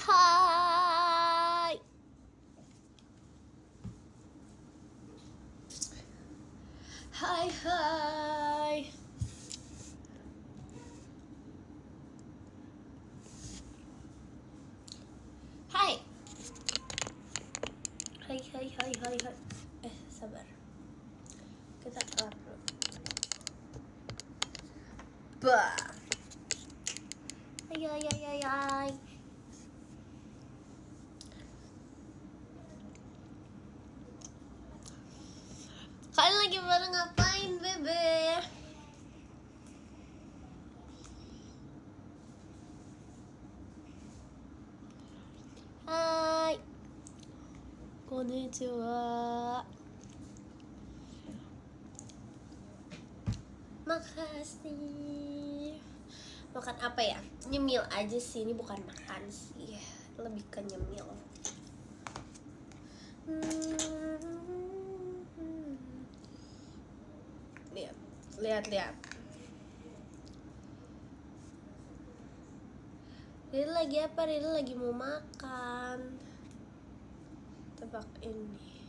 hai. Hai hai. Hai. Hai hai hai hai hai. Sabar. Kita upload. Bah. Hai hai hai hai hai. Kalian lagi pada ngapain, Bebe? Hai. Konnichiwa. Makasih. Makan apa ya? Nyemil aja sih, ini bukan makan sih. Lebih ke nyemil. Lihat. Riri lagi apa? Riri lagi mau makan. Tebak ini.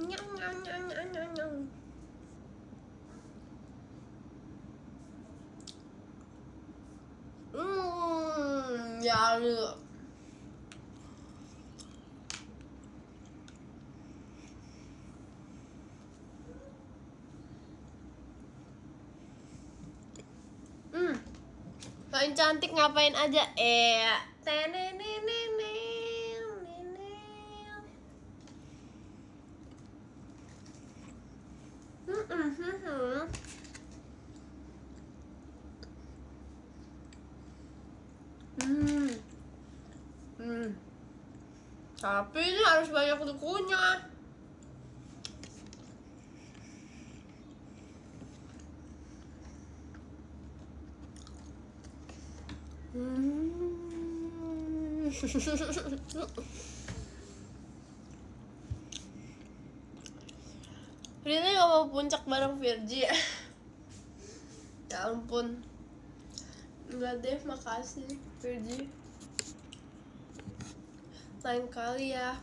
Nyang. Ya lu. Paling cantik ngapain aja? Tapi ini harus banyak dukunya. Rina gak mau puncak bareng Virgi. Ya ampun. Enggak deh, makasih Virgi. Lain kali ya.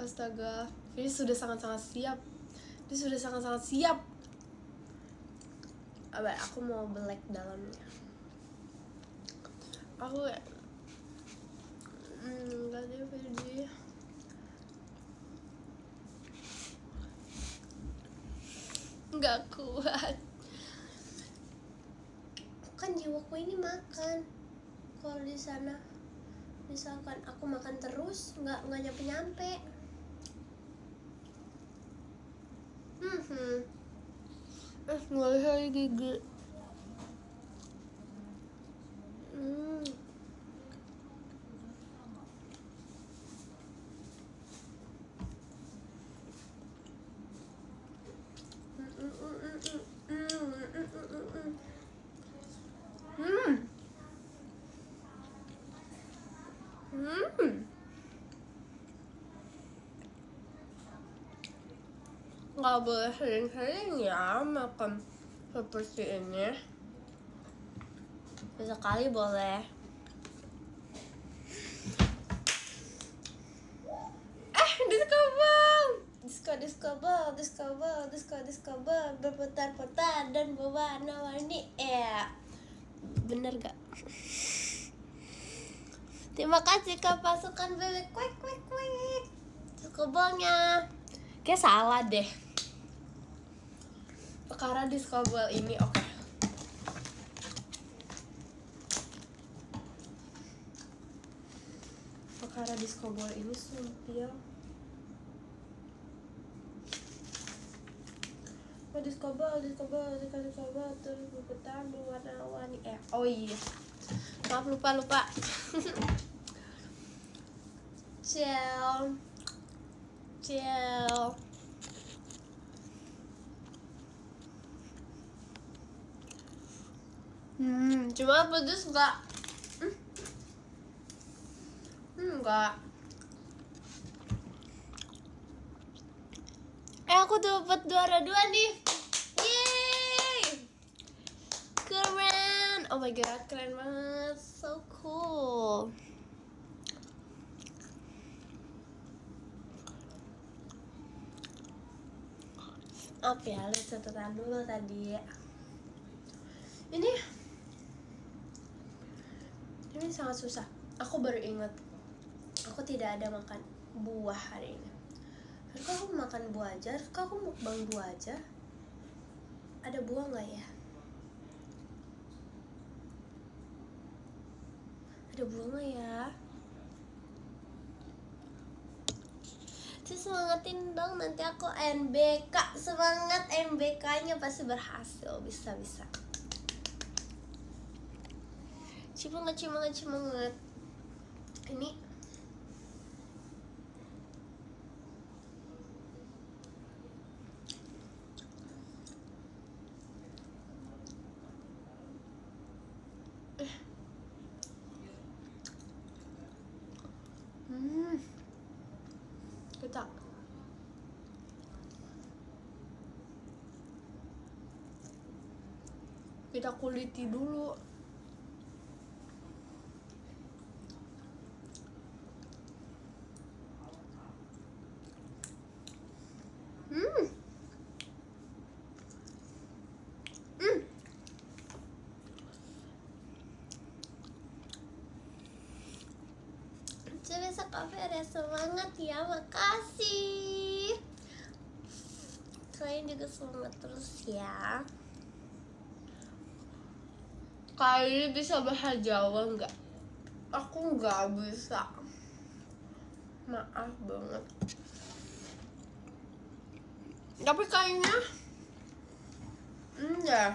Astaga, Virgi sudah sangat-sangat siap. Dia sudah sangat-sangat siap. Aku mau black dalamnya. Aku enggak deh Virgi. Enggak kuat. Kan jiwaku ini makan. Kalau di sana misalkan aku makan terus nggak nyampe nggak lagi gigi. Nggak boleh sering-sering ya makan seperti ini. Sekali boleh. Discover berputar-putar dan berwarna-warni. Bener gak? Terima kasih Kak pasukan bebek. Kuek. Discovernya kayak salah deh. Perkara discover ini oke. Perkara discover ini sumpil. Discover terus berputar berwarna-warni. Oh iya. Maaf lupa. Ciao. Cuma pedes enggak? Enggak. Aku dapat juara 2 nih. Yeay. Oh my god, keren banget, so cool. Maaf ya, lihat catatan dulu tadi. Ini sangat susah. Aku baru ingat, aku tidak ada makan buah hari ini. Harusnya aku makan buah aja, harusnya aku mukbang buah aja. Ada buah nggak ya? Ada buah nggak ya? Semangatin dong, nanti aku NBK. Semangat, NBK-nya pasti berhasil. Bisa. Semangat. Ini kita kuliti dulu. Sebisa kafe ada semangat ya, makasih. Kalian juga semangat terus ya. Kalian bisa bahasa Jawa nggak? Aku nggak bisa. Maaf banget. Tapi kayaknya enggak.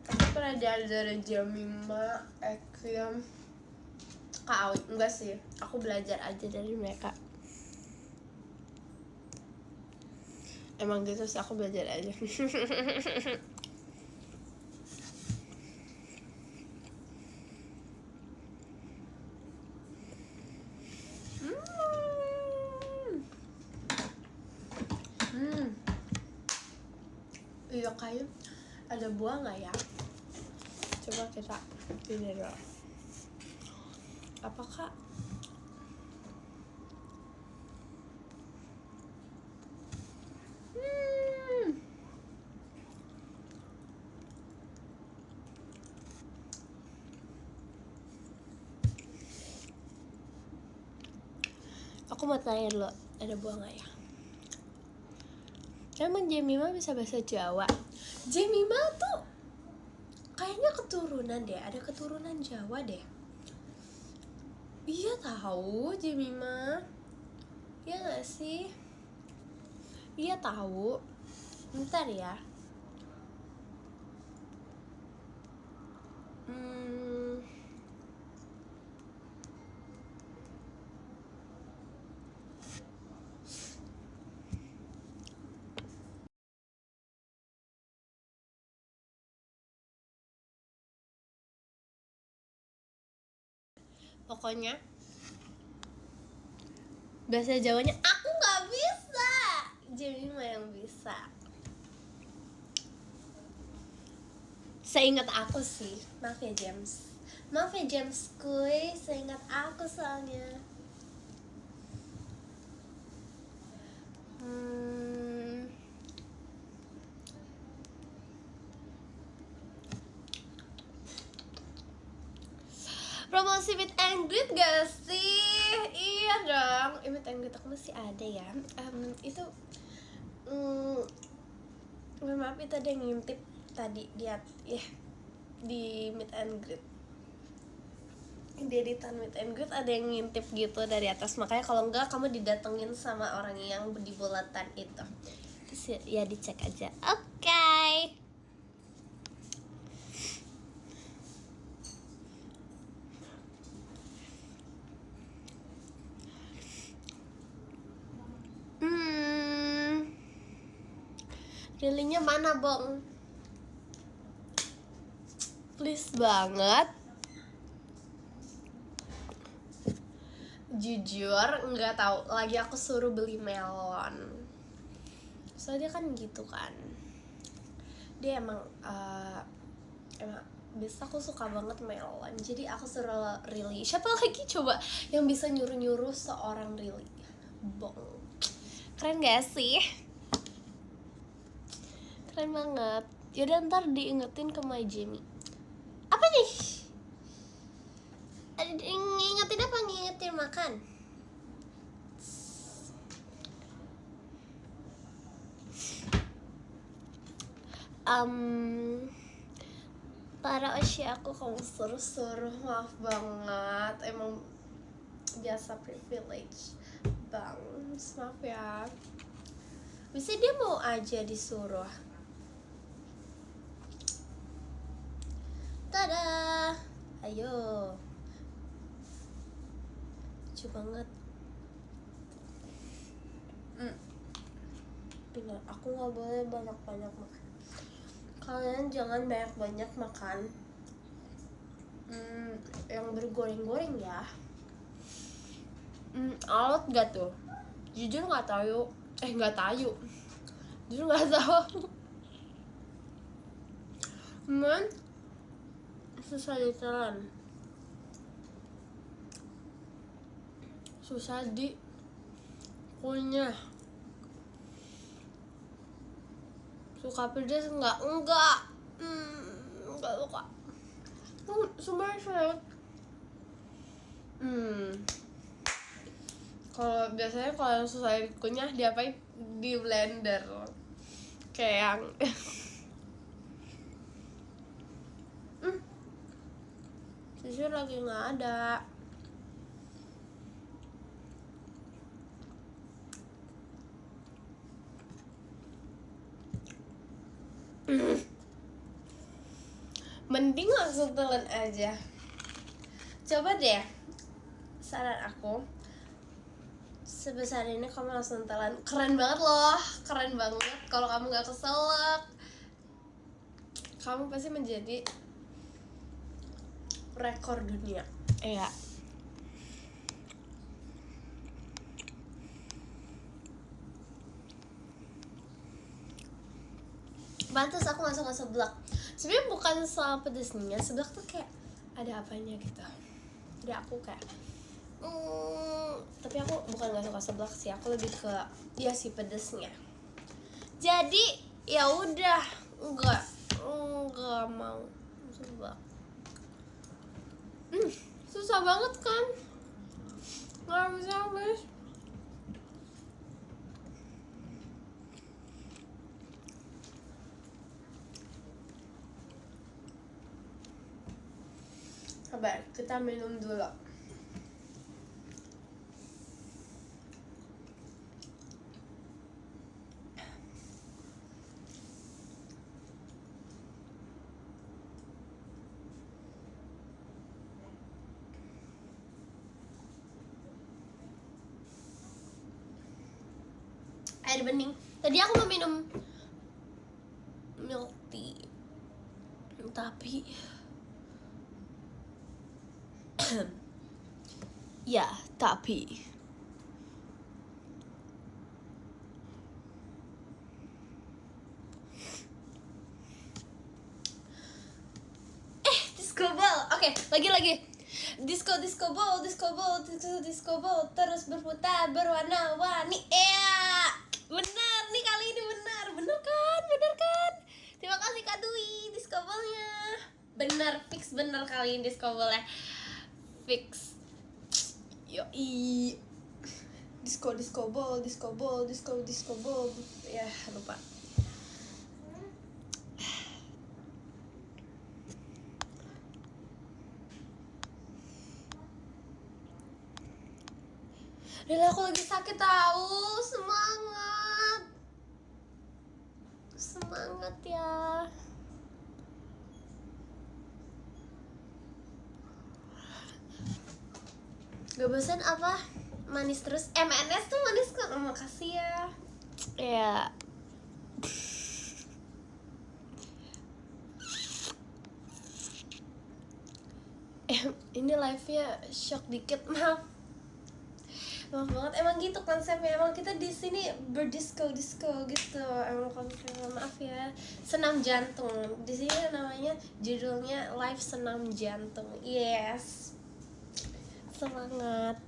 Aku pernah belajar Jemima, Ekrem, Kak Awi. Enggak sih, aku belajar aja dari mereka. Emang gitu sih, aku belajar aja. Iya, kayak ada buah nggak ya? Coba kita ini dulu. Apakah aku mau tanya dulu, ada buah nggak ya? Emang Jemima bisa bahasa Jawa? Jemima tuh kayaknya keturunan deh, ada keturunan Jawa deh. Iya tahu Jemima. Iya nggak sih? Iya tahu. Bentar ya. Pokoknya bahasa Jawanya aku nggak bisa. Jemima yang bisa. Seingat aku sih, maaf ya James kuy, seingat aku soalnya. Promosi meet and greet gak sih? Iya dong, meet and greet aku masih ada ya. Itu maaf, itu ada yang ngintip tadi di meet and greet, di editan meet and greet ada yang ngintip gitu dari atas, makanya kalau enggak kamu didatengin sama orang yang di bulatan itu. Terus ya dicek aja. Oke. Lilinya mana, Bong? Please banget. Jujur nggak tahu, lagi aku suruh beli melon. Soalnya kan gitu kan. Dia emang biasa aku suka banget melon, jadi aku suruh Rilly. Siapa lagi coba yang bisa nyuruh seorang Rilly? Bong, keren gak sih? Keren banget. Yaudah ntar diingetin ke My Jamie. Apa nih? Ngingetin apa? Ngingetin makan? Para Oshi aku kamu suruh maaf banget, emang biasa privilege bang, maaf ya. Bisa dia mau aja disuruh. Tada, ayo. Lucu banget. Bener, aku nggak boleh banyak-banyak makan. Kalian jangan banyak-banyak makan yang bergoreng-goreng ya. Alot gak tuh? Jujur nggak tahu. Nggak tahu. Jujur nggak tahu. Susah ditelan. Susah dikunyah. Suka pedas enggak? Enggak suka. Sumpah saya. Kalau biasanya kalau yang susah dikunyah diapain? Di blender. Kayak yang jujur lagi nggak ada. Mending langsung telan aja. Coba deh, saran aku, sebesar ini kamu langsung telan. Keren banget loh, keren banget. Kalau kamu gak keselak, kamu pasti menjadi rekor dunia. Iya. Pantes aku gak suka seblak. Sebenarnya bukan soal pedesnya, seblak tuh kayak ada apanya gitu. Jadi aku kayak tapi aku bukan gak suka seblak sih, aku lebih ke ya sih pedesnya. Jadi ya udah enggak mau seblak. Susah banget kan, nggak bisa habis. Sabar, kita minum dulu. Air bening. Tadi aku mau minum milk tea, tapi ya tapi disco ball. Oke, lagi disco ball terus berputar berwarna-warni. Benar nih, kali ini benar kan? Terima kasih Kak Dwi, disco ballnya benar, fix benar kali ini disco ballnya fix. Yoi, disco ball ya, lupa. Rila, aku lagi sakit tahu. Semangat ya. Gak bosan apa? Manis terus. MNS tuh manis kan? Makasih ya. Ya. Ini live-nya shock dikit, maaf. Maaf banget, emang gitu konsepnya. Emang kita di sini berdisco gitu. Emang konsepnya, maaf ya. Senam jantung. Di sini namanya judulnya live senam jantung. Yes. Semangat.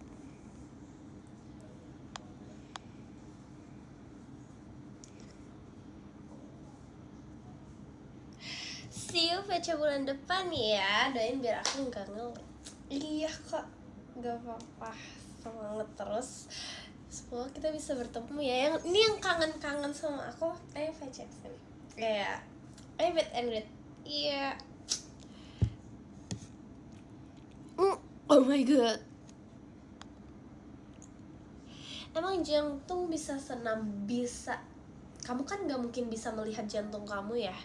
See you VC bulan depan ya. Doain biar aku nggak Iya kok, nggak apa-apa. Semangat terus. Semoga kita bisa bertemu ya. Yang ini yang kangen-kangen sama aku. VC sini. Iya. Meet and greet. Iya. Oh my god. Emang jantung bisa senam? Bisa. Kamu kan nggak mungkin bisa melihat jantung kamu ya.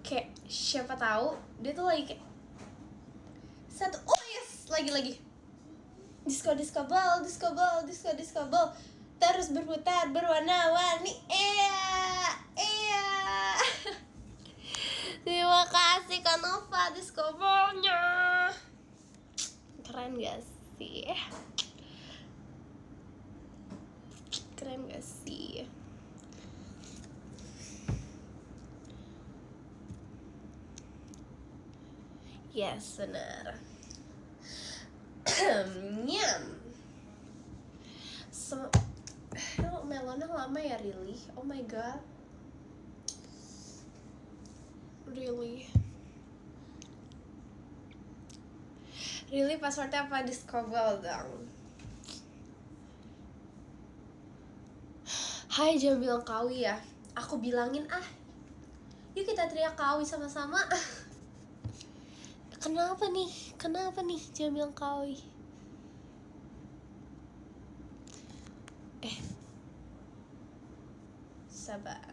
Kayak siapa tahu dia tuh lagi kayak satu. Oh yes, lagi disco ball terus berputar berwarna-warni. Terima kasih Kanova disco ballnya. Keren gak sih? Keren gak sih? Yes, benar. Nyam. Melonnya lama ya, really? Oh my god. Really? Really, passwordnya apa? Discover dong. Hai, jangan bilang kawi ya. Aku bilangin yuk kita teriak kawi sama-sama. Kenapa nih? Jangan bilang kawi. Sabar.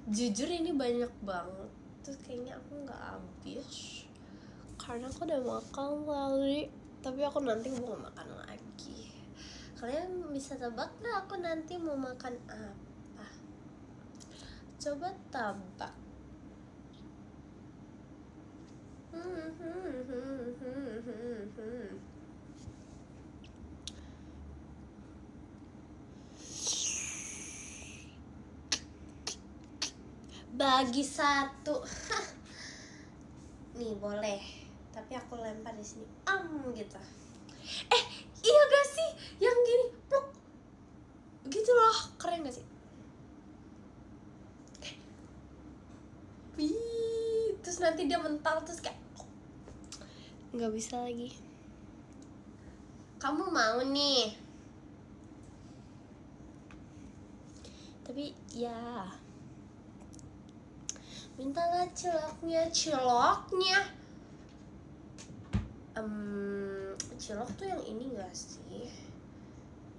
Jujur ini banyak banget. Terus kayaknya aku nggak habis. Karena aku udah makan tadi. Tapi aku nanti mau makan lagi. Kalian bisa tebak nggak aku nanti mau makan apa? Coba tebak. Bagi satu. Nih boleh, tapi aku lempar di sini. Gitu. Iya gak sih? Yang gini, pluk. Gitu loh, keren gak sih? Terus nanti dia mental terus kayak nggak bisa lagi. Kamu mau nih? Tapi ya, mintalah ciloknya. Cilok tuh yang ini gak sih?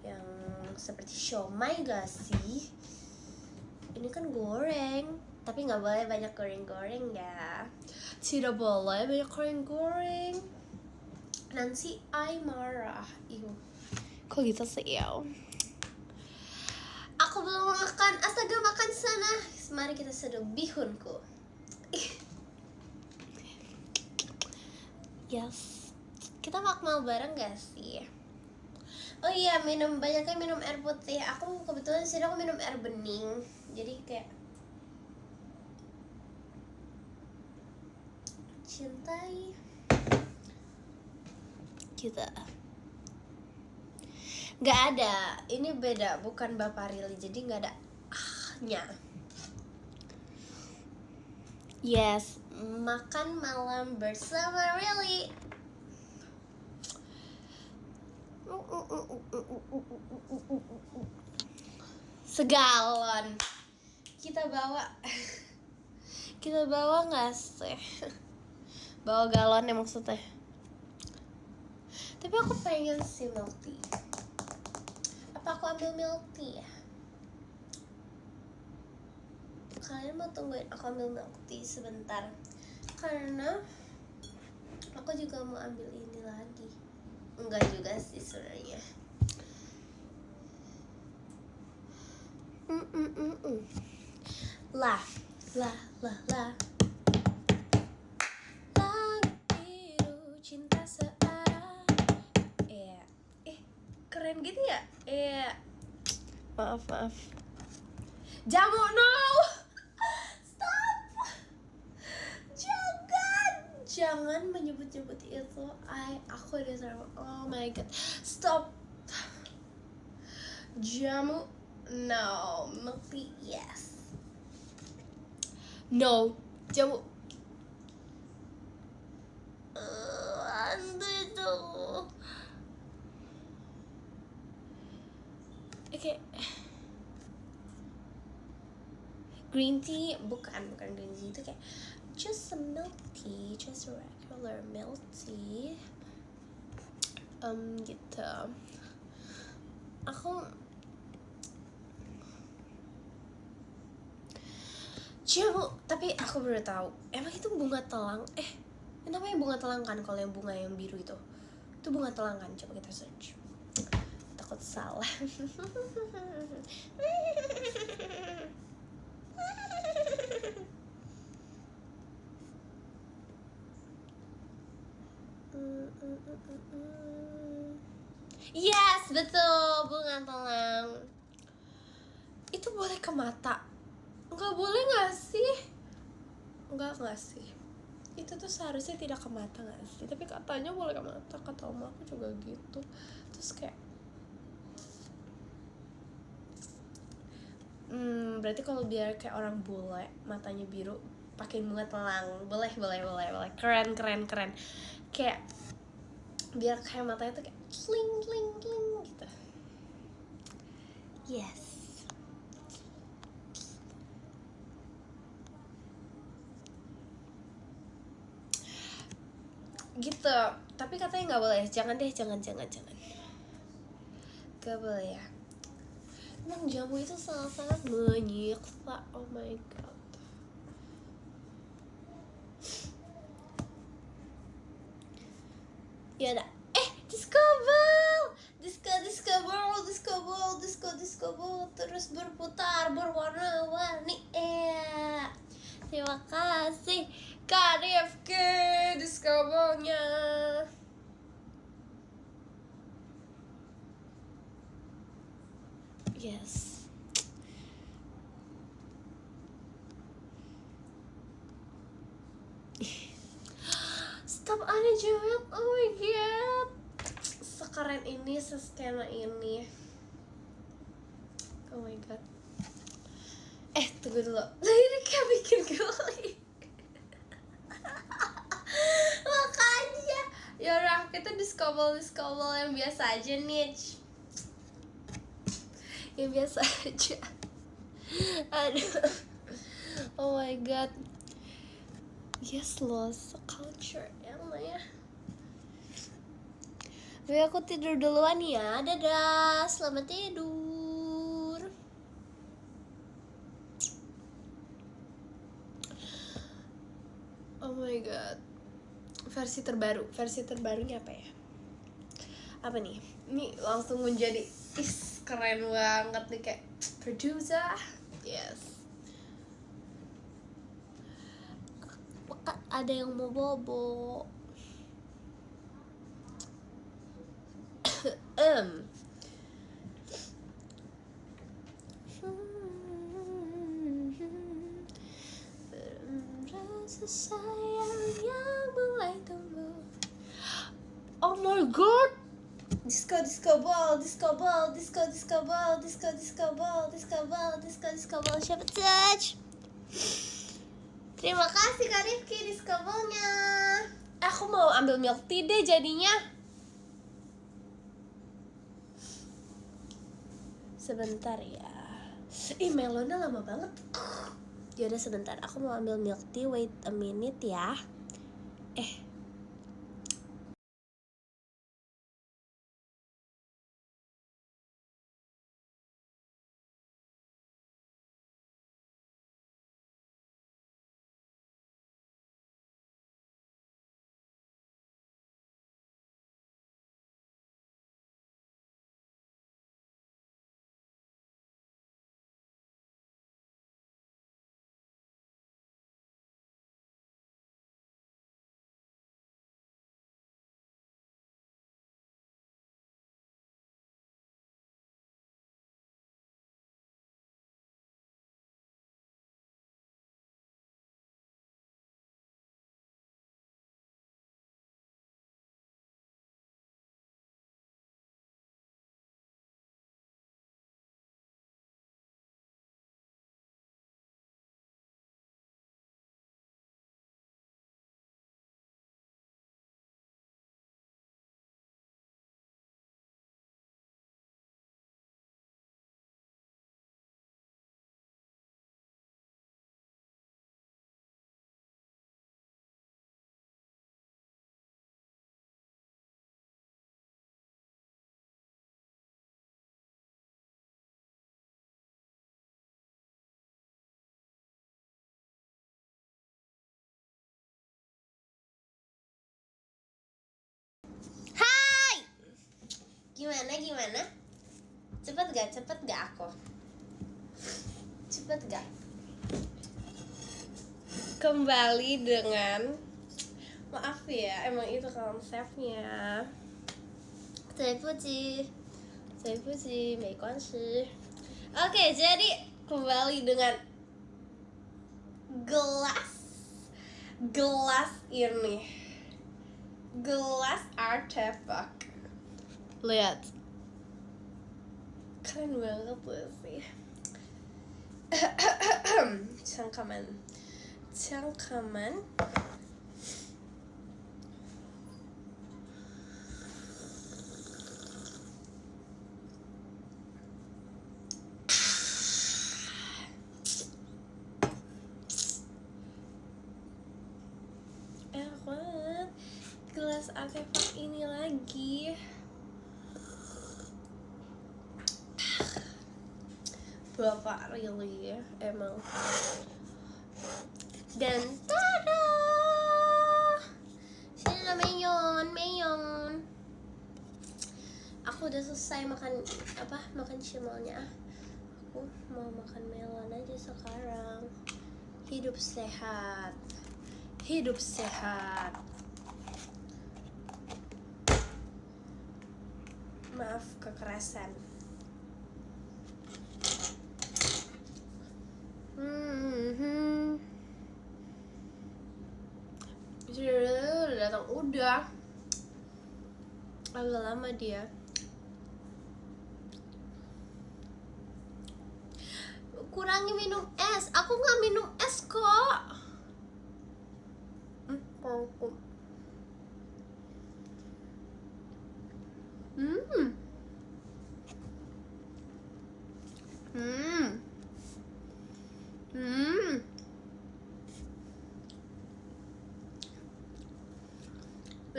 Yang seperti siomay gak sih? Ini kan goreng, tapi nggak boleh banyak goreng ya. Tidak boleh banyak goreng. Nanti I marah. Kok gitu sih ya? Aku belum makan. Astaga, makan sana. Mari kita seduh bihunku. Yes. Kita makmal bareng gak sih? Oh iya, banyaknya minum air putih. Aku kebetulan sih aku minum air bening. Jadi kayak cintai kita. Gak ada. Ini beda, bukan Bapak Rili. Jadi gak ada nya. Yes, makan malam bersama Rili. Segalon. Kita bawa nggak sih? Bawa galon ya maksudnya. Tapi aku pengen sih milk tea. Apa aku ambil milk tea ya? Kalian mau tungguin aku ambil milk tea sebentar? Karena aku juga mau ambil ini lagi. Enggak juga sih sebenarnya. Lah. Langit biru cinta searah. Keren gitu ya? Iya. Maaf. Jamu, no. Stop. Jangan menyebut-nyebut itu. Aku udah oh my god. Stop. Jamu, no. Milk tea, yes. No. Jamu. Aduh. Oke. Green tea bukan green tea, itu kayak just a milk tea, just a regular milk tea. Gitu. Aku jamu, tapi aku baru tahu emang itu bunga telang. Namanya bunga telang kan, kalau yang bunga yang biru itu bunga telang kan. Coba kita search, takut salah. Yes, betul, bunga telang. Itu boleh ke mata? Nggak boleh nggak sih? Nggak sih. Itu tuh seharusnya tidak ke mata nggak sih? Tapi katanya boleh ke mata, kata oma aku juga gitu. Terus kayak berarti kalau biar kayak orang bule matanya biru pakai bunga telang, boleh. Keren. Kayak biar kayak matanya tuh kayak sling gitu. Yes. Gitu. Tapi katanya nggak boleh. Jangan deh, jangan. Gak boleh ya. Emang jamu itu sangat menyiksa. Oh my god. Ya udah. Disco ball terus berputar berwarna-warni. Terima kasih Kak Rifki disco ball-nya. Yes. Stop Anne Jewel. Oh my god. Sekeren ini, seskena ini. Oh my god. Tunggu dulu. Ini kayak bikin geli. Makanya. Yaudah, kita disco ball yang biasa aja nih. Yang biasa aja. Aduh. Oh my god. Yes, lost culture yang ya. Tapi aku tidur duluan ya. Dadah, selamat tidur. Oh my god. Versi terbarunya apa ya? Apa nih? Ini langsung menjadi keren banget nih, kayak producer. Yes. Ada yang mau bobo. Rasa sayang yang mulai tumbuh. Oh my god. Disco ball. Siapa touch? Terima kasih Kak Rifki disco ball-nya. Aku mau ambil milk tea deh jadinya. Sebentar ya. Melonnya lama banget. Yaudah sebentar, aku mau ambil milk tea. Wait a minute ya. Gimana? Cepet gak aku? Cepet gak? Kembali dengan, maaf ya, emang itu konsepnya. 对不起 没关系. Oke, jadi kembali dengan gelas ini, gelas artefak. Lihat, keren banget tuh sih. Cangkaman. Enak banget. Gelas artefak ini lagi. Bapak really ya, emang. Dan tada, sini ada Mayon. Aku udah selesai makan cimalnya. Aku mau makan melon aja sekarang. Hidup sehat. Maaf kekerasan. Udah datang, udah agak lama dia. Kurangi minum es, aku nggak minum es kok.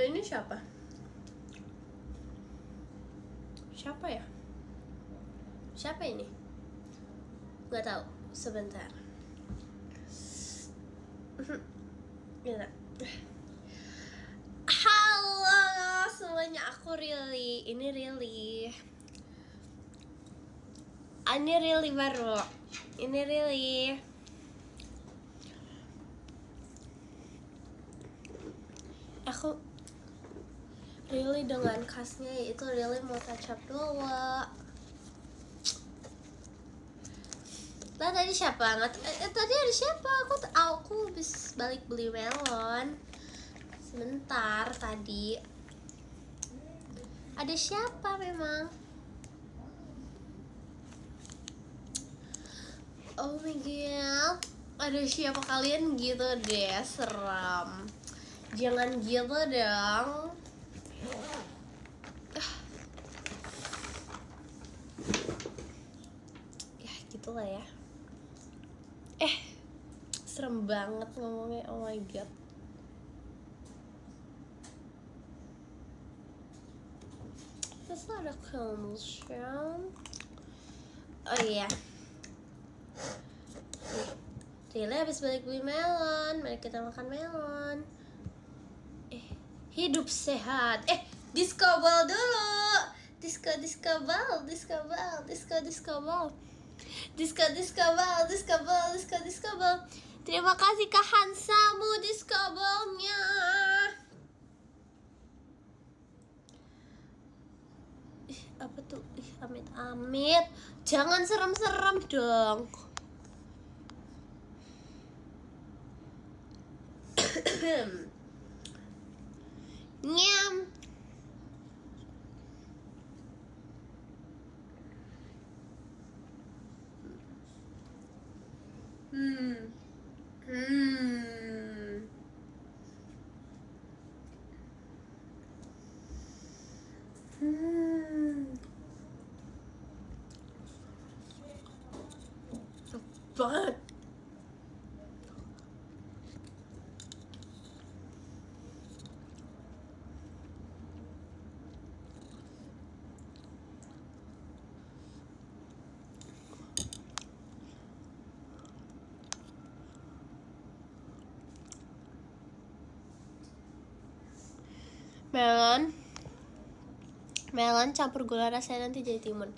Nah, ini siapa ya? Siapa ini? Nggak tahu. Sebentar. Gila. Halo semuanya, aku Rilly. Ini Rilly baru. Ini Rilly. Aku Rilly dengan khasnya, yaitu Rilly mau touch up dulu. Lah tadi siapa? Tadi ada siapa? Aku habis balik beli melon. Sebentar tadi. Ada siapa memang? Oh my god. Ada siapa kalian gitu deh, seram. Jangan gitu dong. Ya gitulah ya. Serem banget ngomongnya, oh my god. Terus ada Calmsham. Oh iya, Riley habis balik beli melon. Mari kita makan melon. Hidup sehat. Disco ball dulu. Disco ball. Terima kasih Kak Hansamu disco ballnya. Apa tuh? Amit. Jangan serem-serem dong. Nyam. Banget. Melon Melon campur gula rasanya nanti jadi timun.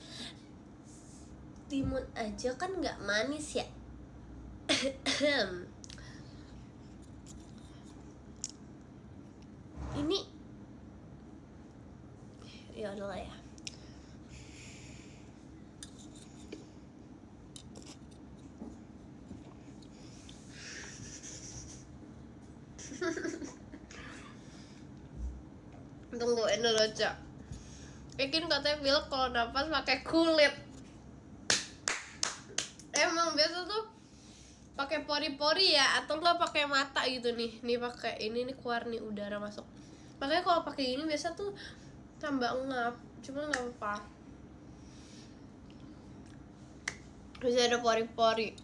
Timun aja kan nggak manis ya. Ini ya udahlah ya. Tungguin dulu, Cak. Ekin katanya pilek kalau napas pakai kulit. Emang biasa tuh pakai pori-pori ya, atau enggak pakai mata gitu nih. Nih pakai ini nih, keluar nih udara masuk. Makanya kalau pakai ini biasa tuh tambah ngap, cuma nggak apa-apa. Bisa ada pori-pori.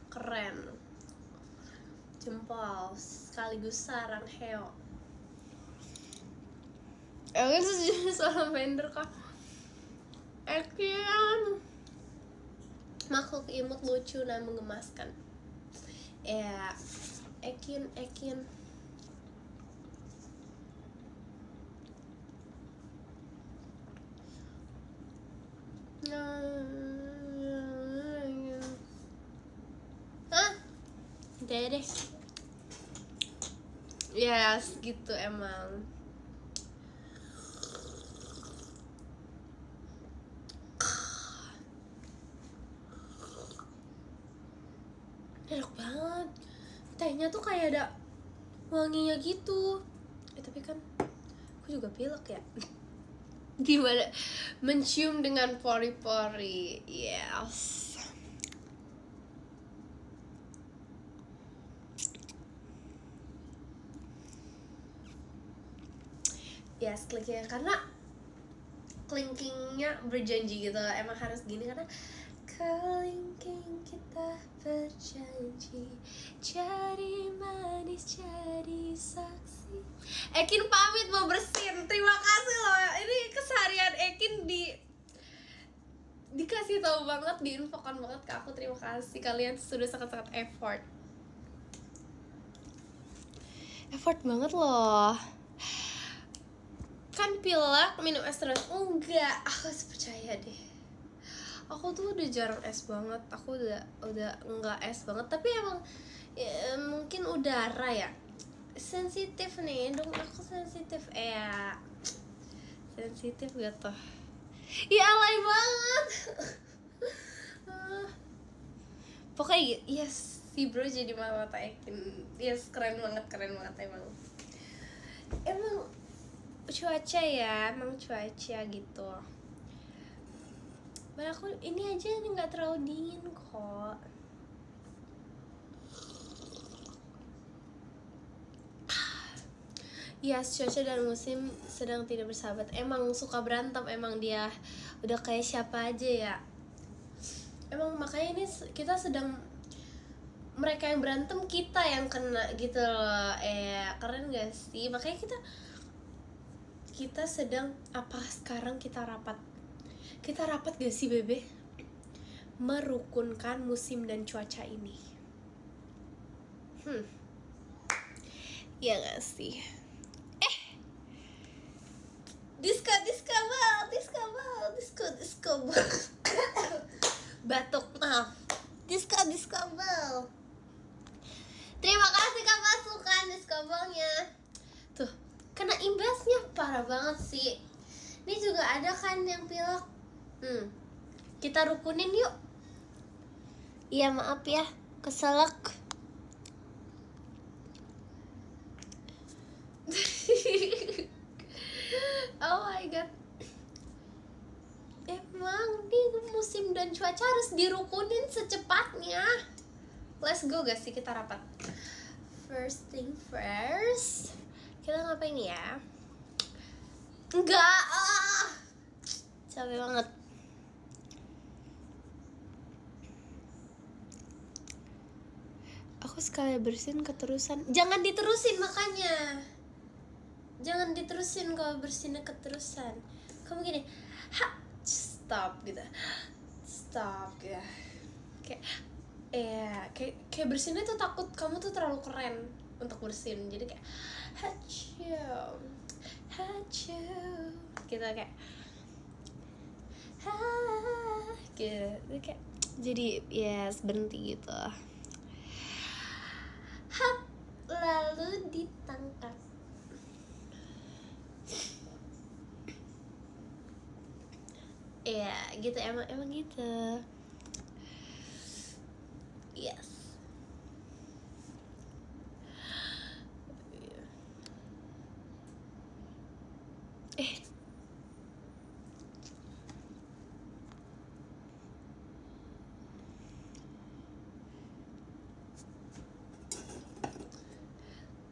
Keren. Jempol sekaligus sarang heo. Kan sejenis salamander kah? Ekin makhluk imut lucu dan menggemaskan. Ya, Ekin. Hah? Deh. Yes, gitu emang. Enak banget. Tehnya tuh kayak ada wanginya gitu. Tapi kan aku juga pilek ya. Gimana? Mencium dengan pori-pori. Yes. Yes, kliknya karena klinkingnya berjanji gitu. Emang harus gini karena kelingking kita berjanji jadi manis, jadi saksi. Ekin pamit mau bersin. Terima kasih loh. Ini keseharian Ekin dikasih tahu banget, diinfokan banget ke aku. Terima kasih, kalian sudah sangat-sangat effort banget loh. Kan pilek minum es terus? Enggak, aku percaya deh. Aku tuh udah jarang es banget. Aku udah enggak es banget. Tapi emang ya, mungkin udara ya. Sensitif nih, dong aku sensitif ya. Sensitif gitu. Ya alay banget. Pokoknya yes, si bro jadi mata Ekin. Yes, keren banget emang. Emang cuaca ya, emang cuaca gitu. Padahal aku ini aja nggak terlalu dingin kok. Yes, cuaca dan musim sedang tidak bersahabat. Emang suka berantem, emang dia udah kayak siapa aja ya. Emang makanya ini kita sedang, mereka yang berantem, kita yang kena gitu loh. Keren gak sih? Makanya kita sedang apa sekarang kita rapat gak sih bebe? Merukunkan musim dan cuaca ini. Ya gak sih? Disco batuk, maaf. Disco ball. Terima kasih Kak Pasukan disco ballnya. Tuh, kena imbasnya parah banget sih. Ini juga ada kan yang pilek. Kita rukunin yuk. Iya maaf ya, keselak. Oh my god. Emang di musim dan cuaca harus dirukunin secepatnya. Let's go gak sih kita rapat. First thing first, kita ngapain ya? Enggak, capek banget. Aku sekali bersin keterusan. Jangan diterusin makanya. Jangan diterusin kalau bersinnya keterusan. Kamu gini, stop gitu. Kayak kayak bersinnya tuh takut kamu tuh terlalu keren untuk bersin, jadi kayak hachu hachu kita kayak gitu kayak, jadi yes berhenti gitu. Hap, lalu ditangkap. Ya gitu, emang gitu. Yes.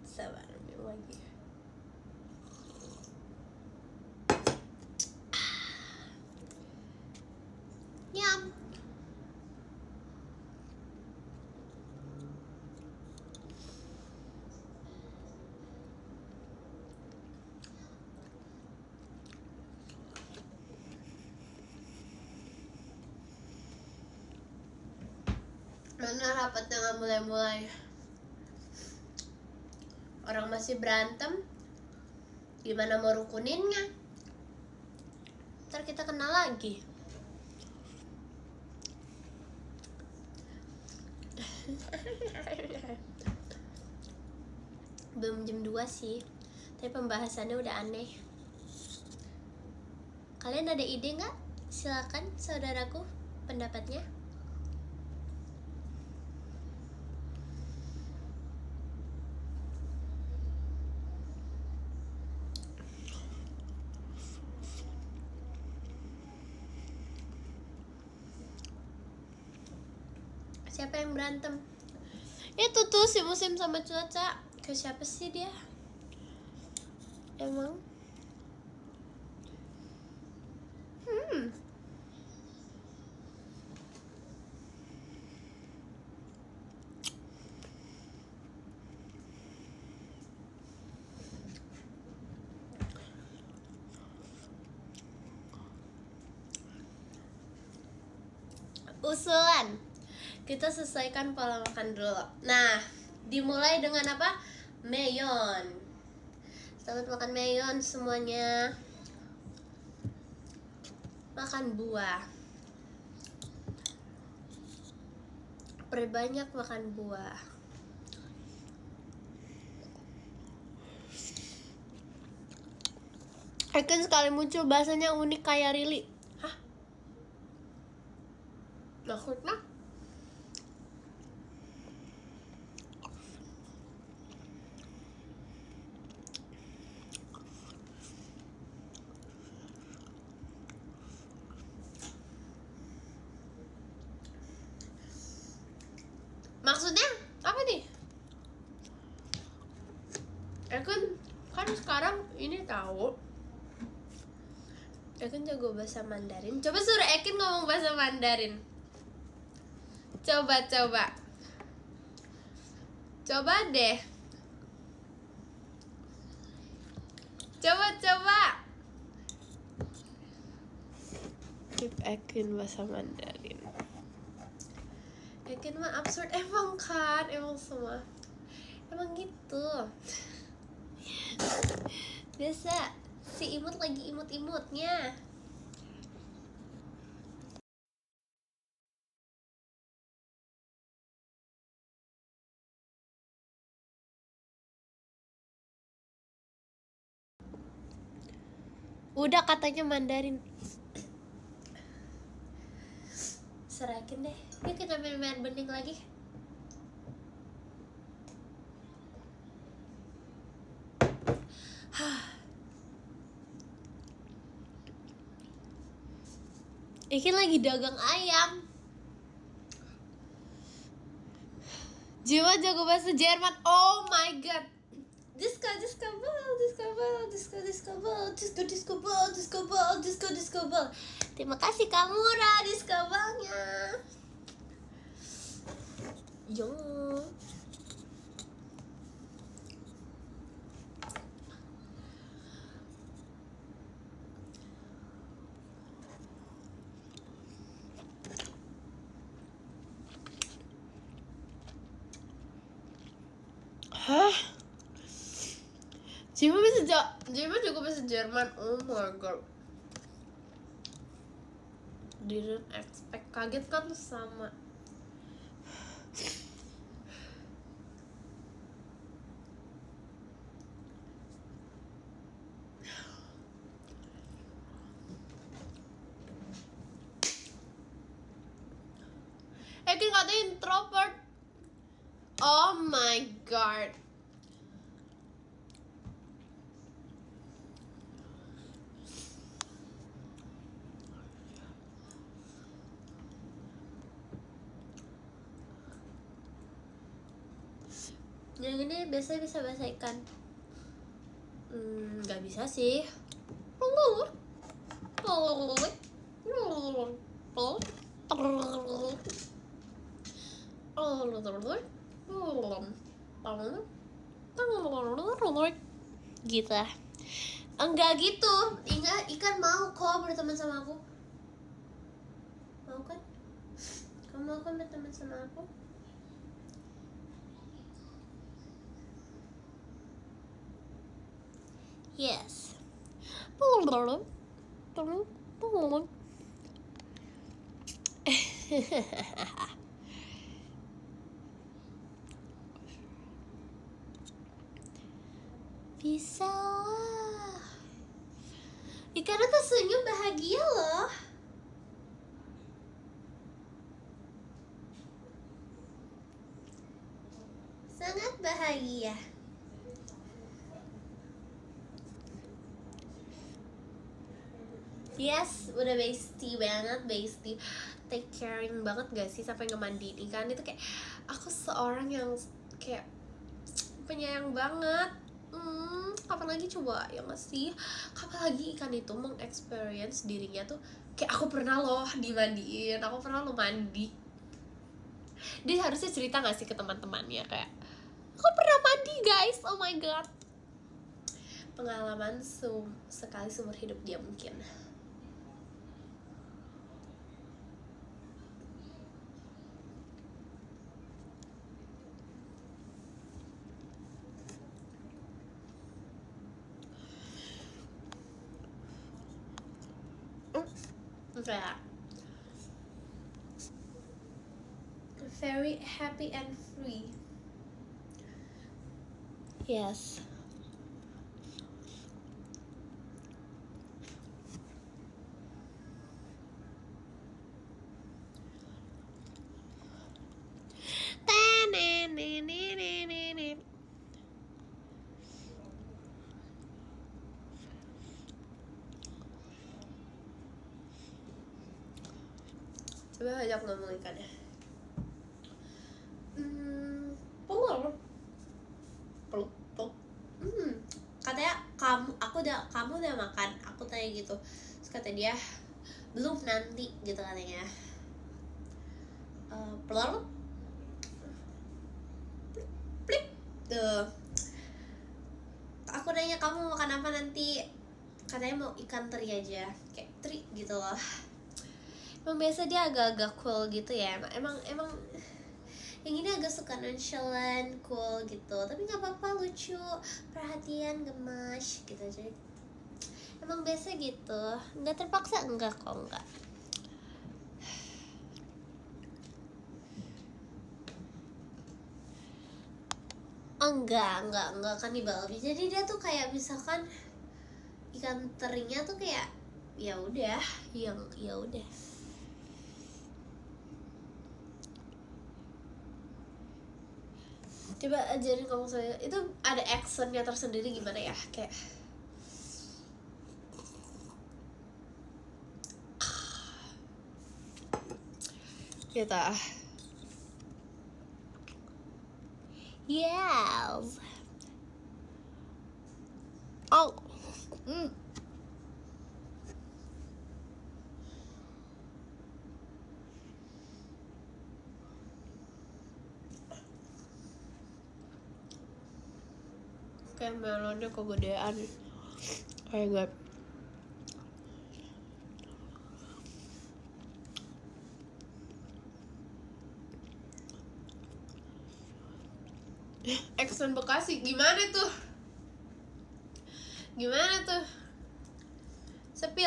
Sabar minum lagi. Nyam. Mana rapatnya nggak mulai-mulai, orang masih berantem, gimana mau rukuninnya? Ntar kita kenal lagi. Belum jam 2 sih, tapi pembahasannya udah aneh. Kalian ada ide nggak? Silakan saudaraku, pendapatnya. Siapa yang berantem? Itu tuh si musim sama cuaca. Ke siapa sih dia? Emang? Usulan, kita selesaikan pola makan dulu. Nah, dimulai dengan apa? Meyon. Selamat makan meyon semuanya. Makan buah. Perbanyak makan buah. Akan sekali muncul bahasanya unik kayak Rili. Hah? Maksudnya? Maksudnya apa nih? Kan sekarang ini tahu. Ekin jago bahasa Mandarin. Coba suruh Ekin ngomong bahasa Mandarin. Coba deh. Coba. Keep Ekin bahasa Mandarin. Ekin mah absurd emang kan, emang semua. Emang gitu. Biasa si imut lagi imut-imutnya. Udah katanya Mandarin. Serakin deh. Yuk kita main bening lagi. Ekin lagi dagang ayam. Jiwa jago bahasa Jerman. Oh my god. Disco ball. Terima kasih kamu Ra, disco ballnya. Yo. Hah? Cima juga bisa Jerman. Oh my god. Didn't expect. Kaget kan sama. Kan katanya introvert. Oh my god. Yang ini biasanya bisa bahasa ikan. Nggak bisa sih. Gitu. Enggak gitu. Ingat, ikan mau kok berteman sama aku. Mau kan? Kamu mau kan berteman sama aku? Yes. Bisa lah. Ikan itu senyum bahagia loh. Sangat bahagia. Yes, udah bestie banget, bestie. Take caring banget gak sih sampai ngemandiin ikan itu kayak aku seorang yang kayak penyayang banget. Kapan lagi coba ya gak sih? Kapan lagi ikan itu mengexperience dirinya tuh kayak aku pernah loh dimandiin, aku pernah lo mandi. Dia harusnya cerita gak sih ke teman-temannya kayak aku pernah mandi guys, oh my god. Pengalaman sekali seumur hidup dia mungkin. Kayak very happy and free. Yes. Coba ajak ngomong ikannya. Katanya kamu udah makan, aku tanya gitu. Terus kata dia belum, nanti gitu katanya. Plip tuh. Aku nanya kamu mau makan apa nanti, katanya mau ikan teri aja, kayak teri gitu loh. Emang biasa dia agak-agak cool gitu ya, emang yang ini agak suka nonchalant, cool gitu, tapi nggak apa-apa, lucu, perhatian, gemas gitu aja. Emang biasa gitu, nggak terpaksa, enggak kok, enggak. Enggak kanibal. Jadi dia tuh kayak misalkan ikan terinya tuh kayak ya udah, yang ya udah. Coba ajarin kamu saya, itu ada actionnya tersendiri gimana ya, kayak kita. Yes. Oh. Kayak melonnya kegedean. Kayak gak. Accent Bekasi gimana tuh? Gimana tuh? Sepil.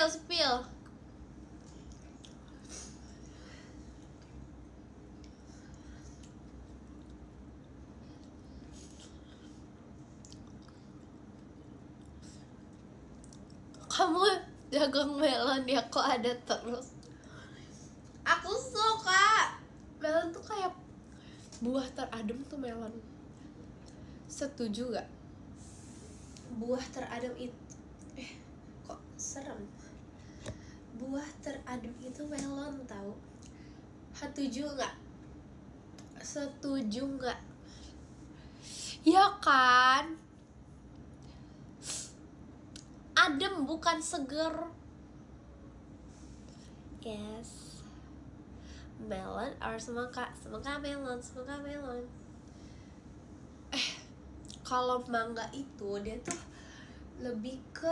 Kamu jagung melon ya kok ada terus? Aku suka. Melon tuh kayak buah teradem tuh melon. Setuju gak? Buah teradem itu kok serem. Buah teradem itu melon tau. Setuju gak? Setuju gak? Ya kan? Adem bukan seger. Yes. Melon or semangka melon. Kalau mangga itu dia tuh lebih ke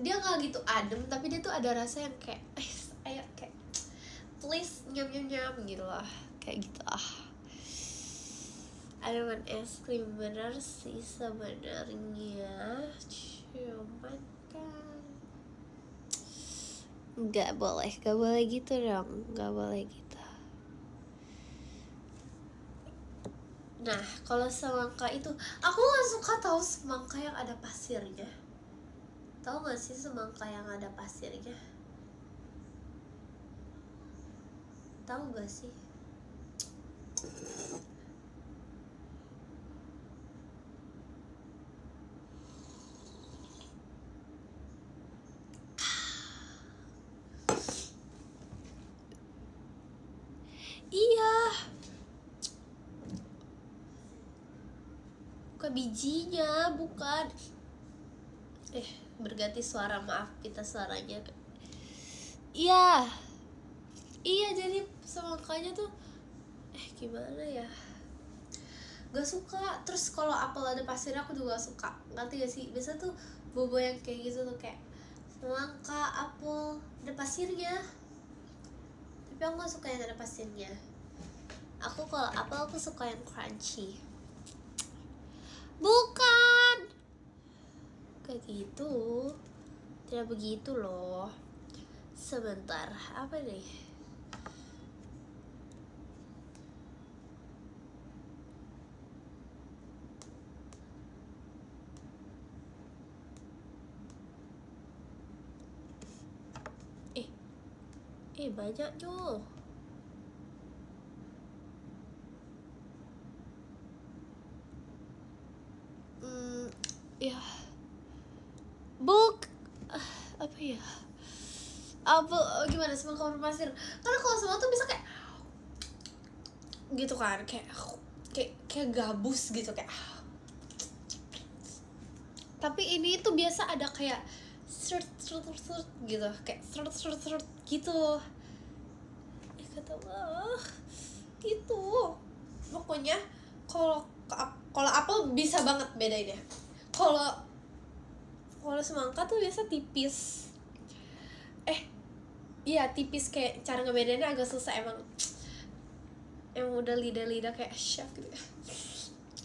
dia nggak gitu adem, tapi dia tuh ada rasa yang kayak ayo kayak please nyam gitu lah, kayak gitu Ada makan es krim bener sih sebenarnya, cuman kan nggak boleh gitu dong, nggak boleh gitu. Nah, kalau semangka itu aku nggak suka tahu semangka yang ada pasirnya. Tahu nggak sih semangka yang ada pasirnya? Tahu nggak sih? Iya. Bukan bijinya, bukan. Berganti suara, maaf Pita suaranya. Iya. Iya, jadi semangkanya tuh gimana ya? Gak suka. Terus kalau apel ada pasirnya aku juga gak suka. Ngerti gak sih? Biasa tuh bobo yang kayak gitu tuh kayak semangka, apel, ada pasirnya. Tapi aku gak suka yang ada pasirnya. Aku kalau apel aku suka yang crunchy. Bukan kayak gitu, tidak begitu loh. Sebentar, apa nih? Banyak tuh. Ya. Apa ya? Gimana semangka berpasir? Karena kalau semangka tuh bisa kayak gitu kan, kayak gabus gitu kayak. Tapi ini tuh biasa ada kayak sert gitu, kayak sert gitu. Kata gitu. Pokoknya kalau apel bisa banget bedainnya. Kalau semangka tuh biasa tipis. Iya tipis, kayak cara ngebedainnya agak susah emang udah lidah kayak chef gitu.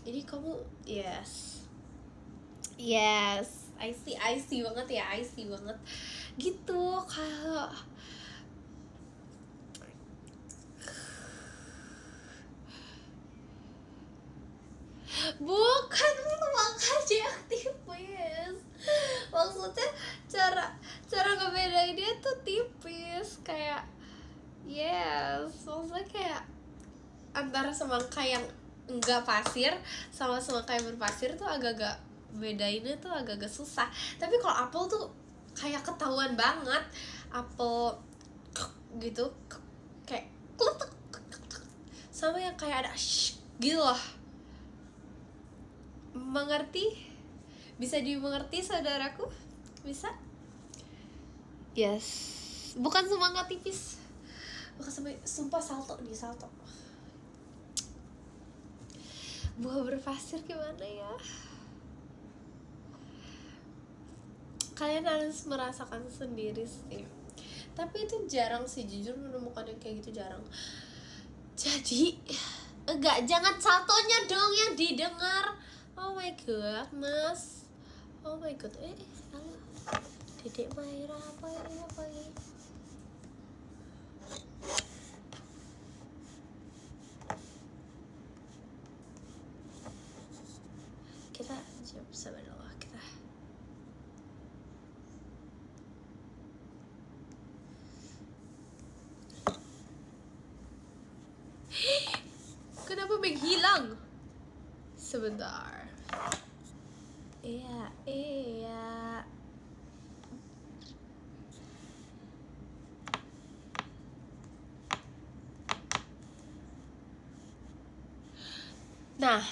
Jadi kamu yes I see banget ya, I see banget gitu. Kalau bukan semangka yang tipis, maksudnya cara ngebedain dia tuh tipis, kayak maksudnya kayak antara semangka yang enggak pasir sama semangka yang berpasir tuh agak-agak bedainnya tuh agak-agak susah. Tapi kalau apel tuh kayak ketahuan banget, apel gitu kayak kletek, sama yang kayak ada gitu loh. Mengerti? Bisa dimengerti saudaraku? Bisa? Yes. Bukan semangka tipis. Bukan sumpah salto. Buah berpasir gimana ya? Kalian harus merasakan sendiri sih. Tapi itu jarang sih, jujur menemukan yang kayak gitu jarang. enggak, jangan satunya dong yang didengar. Oh my god, Mas. Oh my god. Halo. Dedek Maira apa ini? Kita jawab subhanallah kita. Kenapa menghilang? Sebentar. Iya. Nah,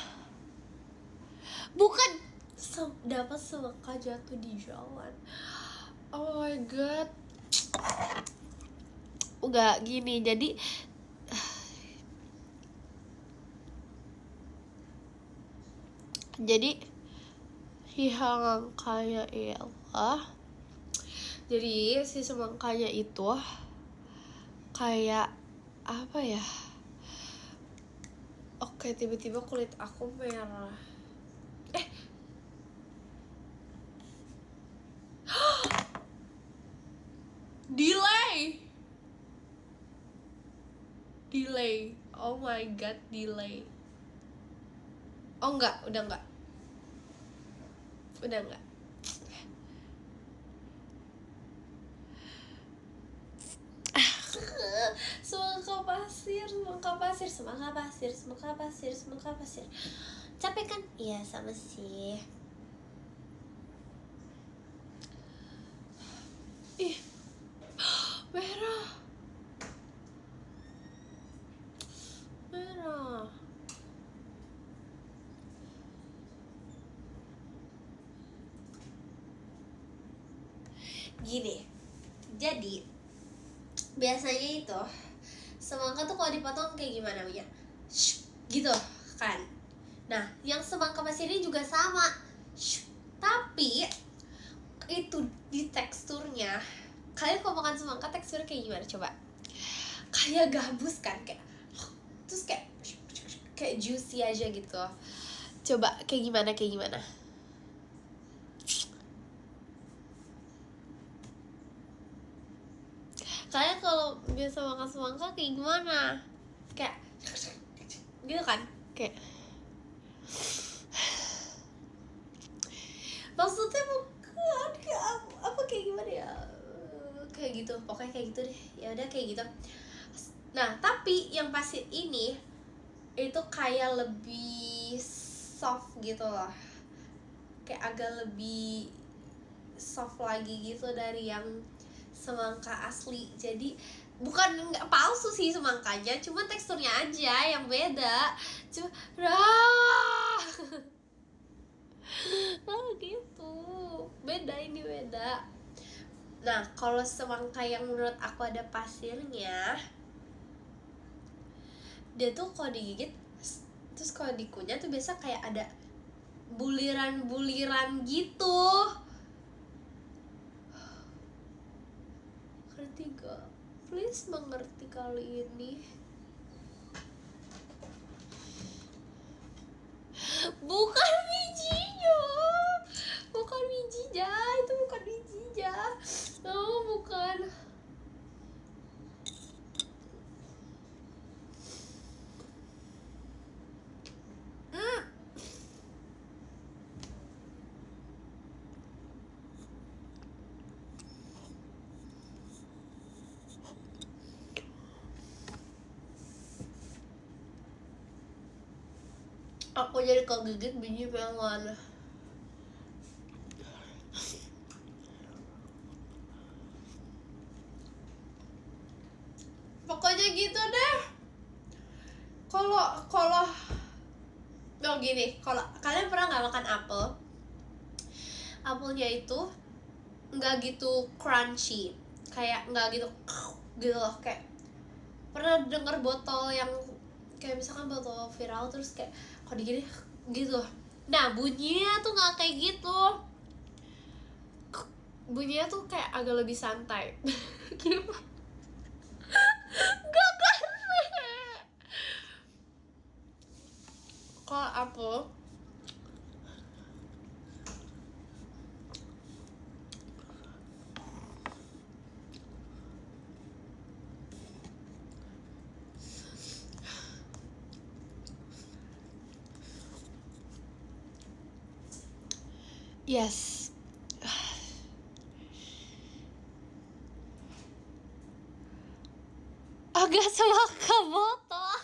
bukan dapat semangka jatuh di jalan. Oh my god. Enggak gini, jadi yang kaya ialah, jadi si semangkanya itu kayak apa ya? Oke, tiba-tiba kulit aku merah. Delay. Oh my god, delay. Oh enggak, udah enggak. Semangka pasir. Capek kan? Iya, sama sih. Ih, merah. Gini, jadi biasanya itu semangka tuh kalau dipotong kayak gimana namanya? Gitu kan. Nah, yang semangka pasir ini juga sama. Tapi itu di teksturnya. Kalian kalau makan semangka teksturnya kayak gimana coba? Kayak gabus kan, kayak terus kayak juicy aja gitu. Coba kayak gimana? Kalian kalau biasa makan semangka kayak gimana? Kayak gitu kan? Kayak maksudnya bukan kayak apa kayak gimana ya? Kayak gitu, pokoknya kayak gitu deh. Ya udah kayak gitu. Nah, tapi yang pasir ini itu kayak lebih soft gitu loh. Kayak agak lebih soft lagi gitu dari yang semangka asli. Jadi bukan nggak palsu sih semangkanya, cuma teksturnya aja yang beda. Cuma gitu. Ini beda. Nah, kalau semangka yang menurut aku ada pasirnya, dia tuh kalau digigit terus kalau dikunyah tuh biasa kayak ada buliran-buliran gitu. Ngerti gak? Please mengerti kali ini. Bukan bijinya, itu bukan bijinya. Oh, bukan. Aku jadi kegigit biji melon. Pokoknya gitu deh. Kalau gini, kalau kalian pernah nggak makan apel? Apelnya itu nggak gitu crunchy, kayak nggak gitu loh. Kayak pernah denger botol yang kayak misalkan botol viral terus kayak kalau digini gitu. Nah, bunyinya tuh nggak kayak gitu. Bunyinya tuh kayak agak lebih santai. Gimana? Gak keren. Kalau apel yes. Agak semangka botol.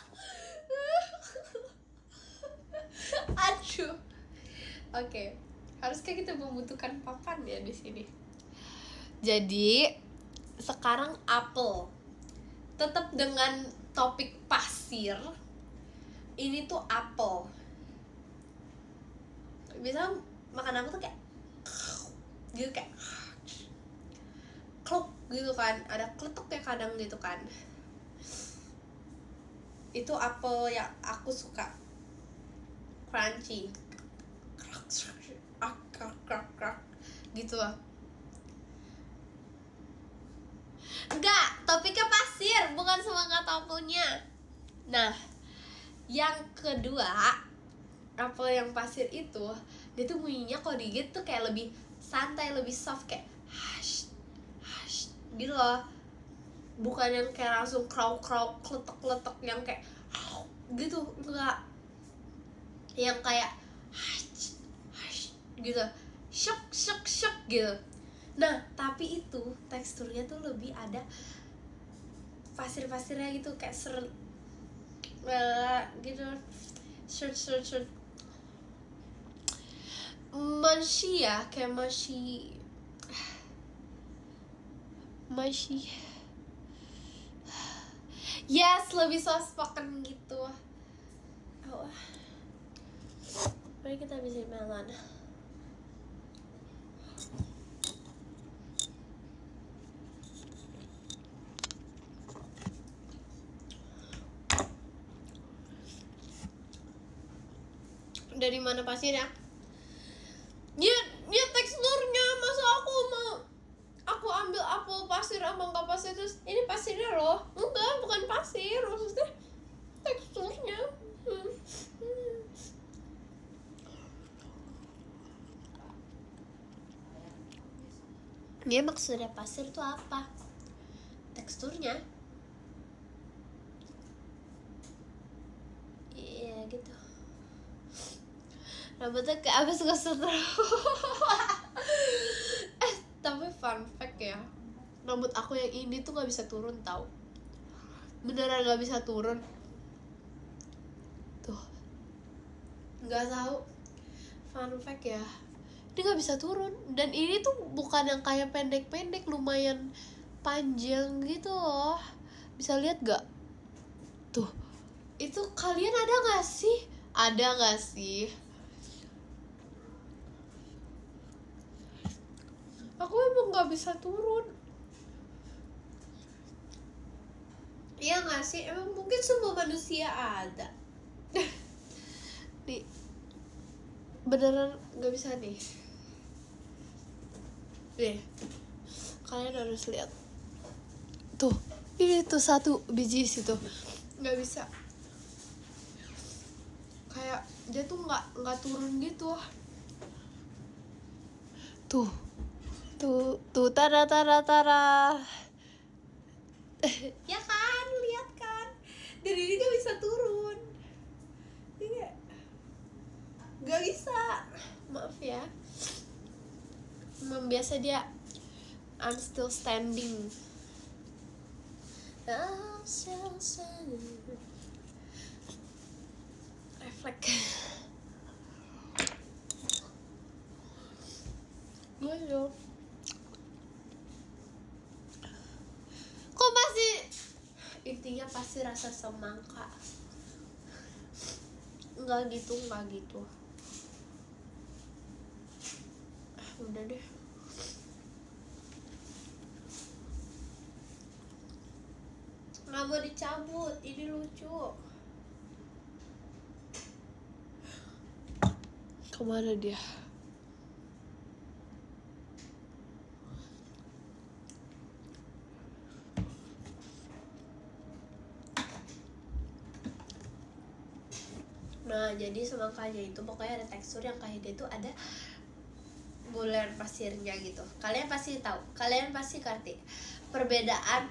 Aduh. Oke. Haruskah kita membutuhkan papan ya di sini? Jadi sekarang apel. Tetap dengan topik pasir. Ini tuh apel. Biasanya makan apel tuh kayak gitu, kayak kluk gitu kan, ada kletuknya kadang gitu kan. Itu apel yang aku suka, crunchy, gitu lah. Enggak, topiknya pasir, bukan semangat apelnya. Nah, yang kedua, apel yang pasir itu dia tuh bunyinya kalau digigit tuh kayak lebih santai, lebih soft, kayak hash hash gitu loh. Bukan yang kayak langsung krauk-krauk, kletek-kletek yang kayak gitu, enggak. Yang kayak hash hash gitu, shock shock shock gitu. Nah, tapi itu teksturnya tuh lebih ada pasir-pasirnya gitu, kayak gitu, short mushy ya, kayak mushy yes, lebih soft spoken gitu. Mari kita habisin melon. Dari mana pasirnya? Ya teksturnya. Masa aku ambil apel pasir sama nggak pasir terus ini pasirnya loh? Enggak, bukan pasir, maksudnya teksturnya. Dia maksudnya pasir tuh apa? Teksturnya. Iya gitu. Rambutnya kayak abis gosok terus. Tapi fun fact ya, rambut aku yang ini tuh gak bisa turun tau. Beneran gak bisa turun. Tuh, gak tahu. Fun fact ya, ini gak bisa turun. Dan ini tuh bukan yang kayak pendek-pendek, lumayan panjang gitu loh. Bisa lihat gak? Tuh, itu kalian ada gak sih? Ada gak sih? Aku emang gak bisa turun. Iya gak sih? Emang mungkin semua manusia ada. Nih, beneran gak bisa nih. Nih, kalian harus lihat. Tuh, ini tuh satu biji situ gak bisa. Kayak dia tuh gak turun gitu. Tuh, tara. Ya kan, lihat kan. Dan ini gak bisa turun. Iya, gak bisa. Maaf ya. Memang biasa dia I'm still standing. Refleks. Waduh. Kok masih, intinya pasti rasa semangka. Enggak gitu. Udah deh. Nggak mau dicabut, ini lucu. Kemana dia? Nah, jadi semangkanya itu pokoknya ada tekstur yang kayak dia tuh ada bulir pasirnya gitu. Kalian pasti tahu, kalian pasti ngerti perbedaan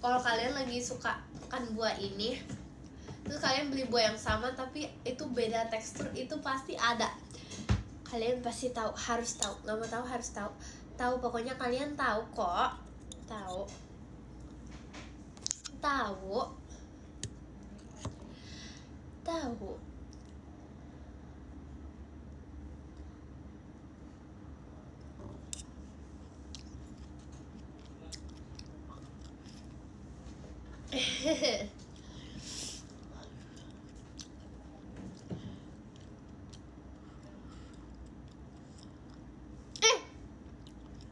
kalau kalian lagi suka makan buah ini, terus kalian beli buah yang sama tapi itu beda tekstur, itu pasti ada. Kalian pasti tahu, harus tahu, nggak mau tahu harus tahu. Tahu, pokoknya kalian tahu kok. Tahu.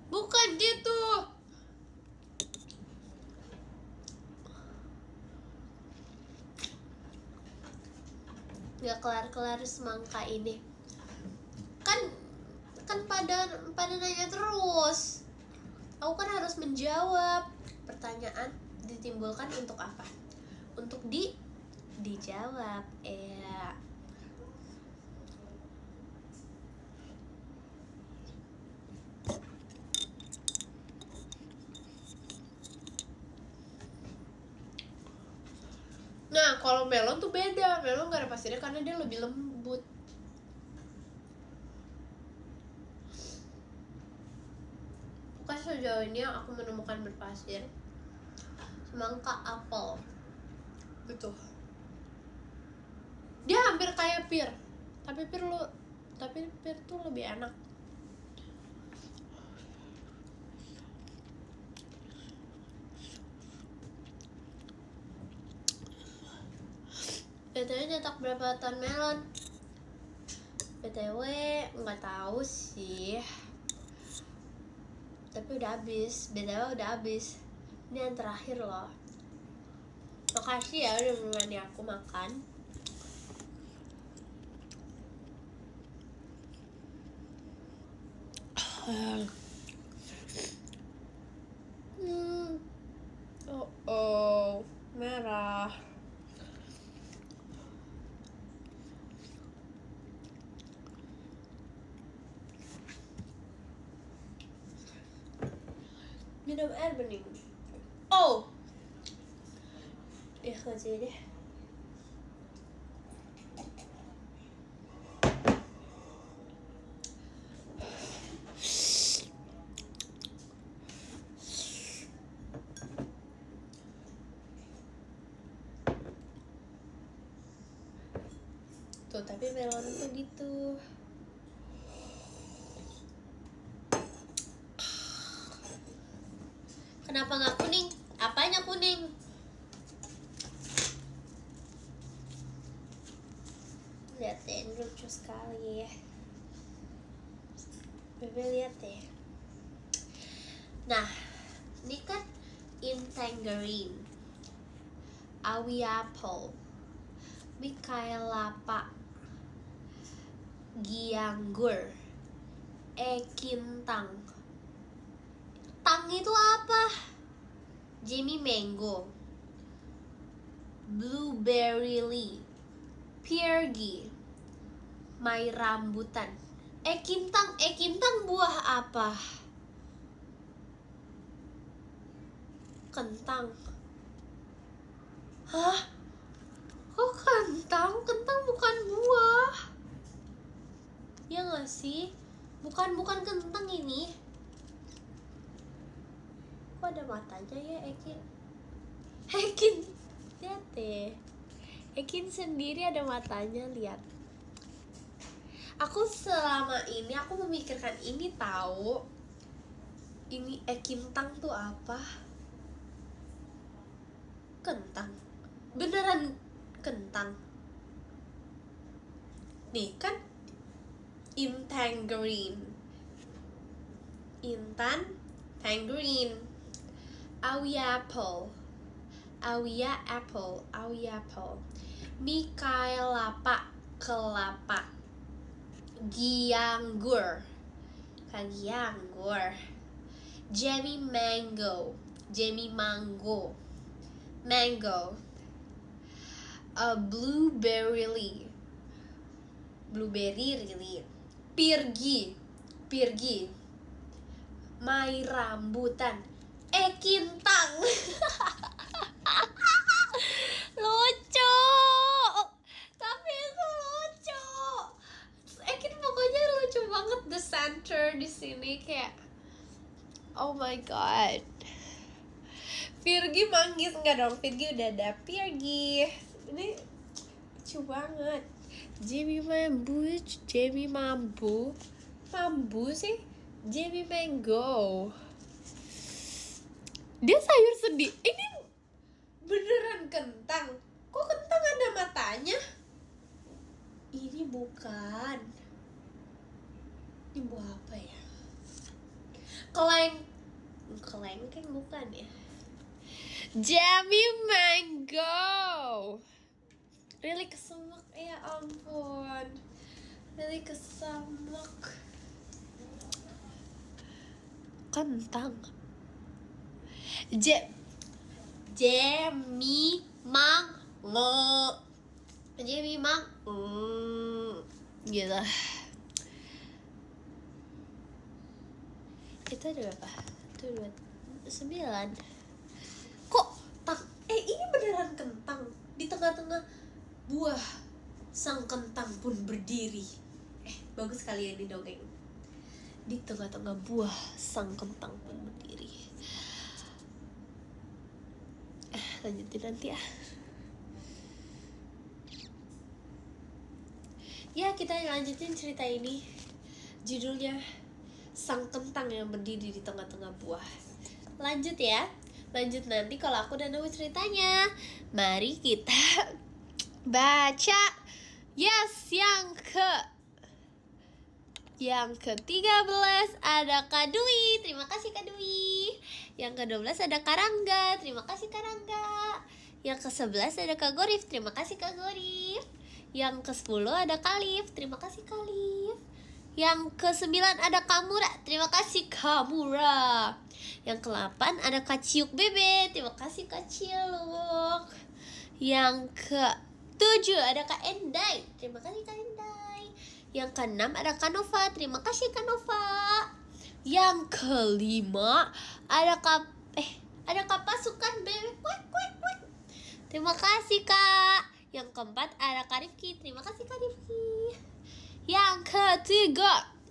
Bukan gitu. Gak kelar-kelar semangka ini. Kan pada nanya terus. Aku kan harus menjawab. Pertanyaan ditimbulkan untuk apa? Untuk dijawab. Ya. Nah, kalau melon tuh beda. Melon gak ada pasirnya karena dia lebih lembut. Bukan sejauh ini yang aku menemukan berpasir semangka apel gitu. Dia hampir kayak pir, tapi pir tuh lebih enak. BTW nyetak berapa ton melon? BTW nggak tahu sih, tapi udah habis. BTW udah habis. Ini yang terakhir loh. Makasih ya udah menemani aku makan. Oh, merah. Minum air bening. Oh, ya kerja deh. Tuh, tapi melon tuh gitu. Kenapa nggak kuning? Apanya kuning? Lihat deh, ini lucu sekali ya. Bebe lihat deh. Nah, ini kan Tangerine, Awi Apple, Mikaelapa, Gianggur, Ekintang. Tang itu apa? Jamie Mango, Blueberry Lee, Piergi, My Rambutan. Ekintang buah apa? Kentang. Hah? Kok kentang? Kentang bukan buah. Ya nggak sih? Bukan kentang ini. Kok ada matanya ya Ekin? Lihat deh. Ekin sendiri ada matanya, lihat. Aku selama ini aku memikirkan ini tahu. Ini Ekintang tuh apa? Kentang. Beneran kentang. Nih kan Tangerine. Tangerine. Awia apple. Mikaelapa, kelapa. Gianggur. Jamie mango. Blueberry. blueberry really. Pirgi my rambutan Kintang. Lucu, tapi itu lucu. Ekin pokoknya lucu banget, the center di sini kayak oh my god. Virgi manggis enggak dong? Virgi udah ada Virgi. Ini lucu banget. Jamie mambu sih. Jamie mango. Dia sayur sedih. Ini beneran kentang. Kok kentang ada matanya? Ini bukan. Ini buah apa ya? Kelengkeng bukan ya? Jamie mango. Really kesemak, ya ampun. Really kesemak. Kentang. Jamie mango. Jamie mango. Gitu. Itu ada berapa? Itu 9. Kok ini beneran kentang. Di tengah-tengah buah sang kentang pun berdiri. Bagus sekali ya di dongeng. Di tengah-tengah buah sang kentang pun berdiri. Lanjutin nanti ya. Ya, kita lanjutin cerita ini. Judulnya Sang Kentang yang Berdiri di Tengah-Tengah Buah. Lanjut ya. Lanjut nanti kalau aku udah nemu ceritanya. Mari kita baca. Yes, yang ke-13 ada Kak Dwi. Terima kasih Kak Dwi. Yang ke-12 ada Karangga. Terima kasih Karangga. Yang ke-11 ada Kak Gorif. Terima kasih Kak Gorif. Yang ke-10 ada Kalif. Terima kasih Kalif. Yang ke-9 ada Kamura. Terima kasih Kamura. Yang ke-8 ada Kak Ciuk Bebe. Terima kasih Kak Ciuk. Yang ke-7 ada Kak Endai. Terima kasih Kak Endai. Yang ke-6 ada Kak Nova. Terima kasih Kak Nova. Yang ke-5 ada Kak Pasukan Bebe. Terima kasih Kak. Yang ke-4 ada Kak Rifki. Terima kasih Kak Rifki. Yang ke-3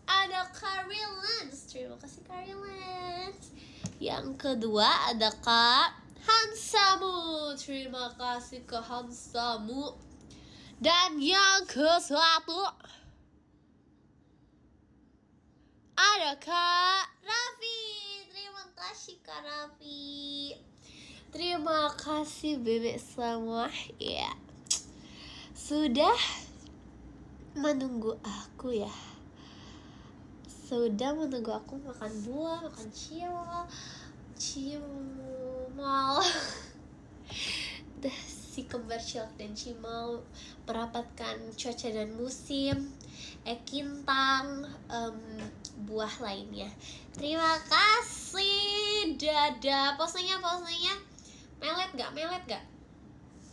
ada Kak Rilans. Terima kasih Kak Rilans. Yang kedua ada Kak Hansamu. Terima kasih Kak Hansamu. Dan yang ke-1 ada Kak Raffi. Terima kasih Kak Raffi. Terima kasih bebek semua. Ya, sudah menunggu aku ya. Sudah menunggu aku makan buah, makan cimal. Si kembar Syilk dan Cimal merapatkan cuaca dan musim. Kintang, buah lainnya. Terima kasih. Dadah. Posenya melet gak?